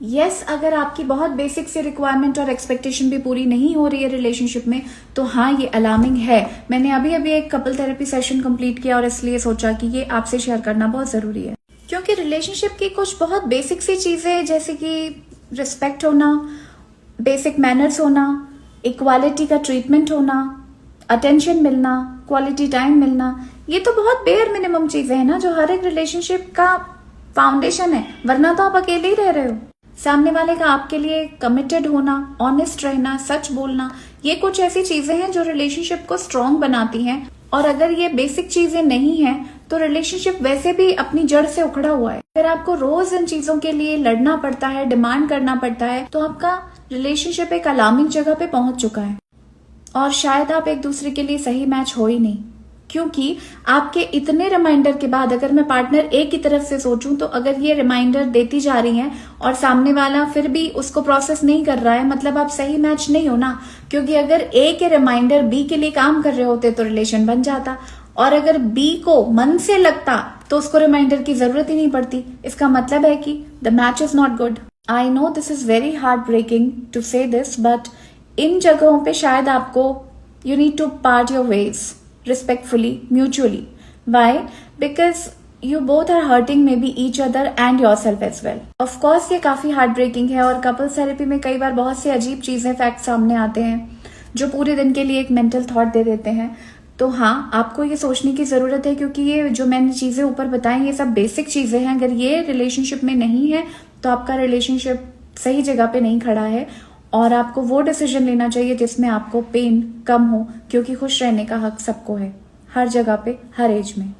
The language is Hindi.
यस, अगर आपकी बहुत बेसिक सी रिक्वायरमेंट और एक्सपेक्टेशन भी पूरी नहीं हो रही है रिलेशनशिप में, तो हाँ, ये अलार्मिंग है। मैंने अभी अभी एक कपल थेरेपी सेशन कंप्लीट किया और इसलिए सोचा कि ये आपसे शेयर करना बहुत जरूरी है, क्योंकि रिलेशनशिप की कुछ बहुत बेसिक सी चीजें जैसे कि रिस्पेक्ट होना, बेसिक मैनर्स होना, इक्वालिटी का ट्रीटमेंट होना, अटेंशन मिलना, क्वालिटी टाइम मिलना, ये तो बहुत बेयर मिनिमम चीजें हैं ना, जो हर एक रिलेशनशिप का फाउंडेशन है, वरना तो आप अकेले ही रह रहे हो। सामने वाले का आपके लिए कमिटेड होना, ऑनेस्ट रहना, सच बोलना, ये कुछ ऐसी चीजें हैं जो रिलेशनशिप को स्ट्रांग बनाती हैं। और अगर ये बेसिक चीजें नहीं हैं तो रिलेशनशिप वैसे भी अपनी जड़ से उखड़ा हुआ है। अगर आपको रोज इन चीजों के लिए लड़ना पड़ता है, डिमांड करना पड़ता है, तो आपका रिलेशनशिप एक अलार्मिंग जगह पे पहुंच चुका है और शायद आप एक दूसरे के लिए सही मैच हो ही नहीं। क्योंकि आपके इतने रिमाइंडर के बाद अगर मैं पार्टनर ए की तरफ से सोचूं, तो अगर ये रिमाइंडर देती जा रही हैं और सामने वाला फिर भी उसको प्रोसेस नहीं कर रहा है, मतलब आप सही मैच नहीं हो ना। क्योंकि अगर ए के रिमाइंडर बी के लिए काम कर रहे होते तो रिलेशन बन जाता, और अगर बी को मन से लगता तो उसको रिमाइंडर की जरूरत ही नहीं पड़ती। इसका मतलब है कि the match is not good. I know this is very heart breaking to say this, but इन जगहों पे शायद आपको you need to part your ways respectfully, mutually. Why? Because you both are hurting maybe each other and yourself as well. Of course ये काफी हार्ट ब्रेकिंग है और कपल्स थेरेपी में कई बार बहुत से अजीब चीजें, फैक्ट सामने आते हैं जो पूरे दिन के लिए एक मेंटल थॉट दे देते हैं। तो हाँ, आपको ये सोचने की जरूरत है, क्योंकि ये जो मैंने चीजें ऊपर बताई ये सब बेसिक चीजें हैं। अगर ये रिलेशनशिप में नहीं है तो आपका रिलेशनशिप सही जगह पे नहीं खड़ा है और आपको वो डिसीजन लेना चाहिए जिसमें आपको पेन कम हो, क्योंकि खुश रहने का हक सबको है, हर जगह पे, हर एज में।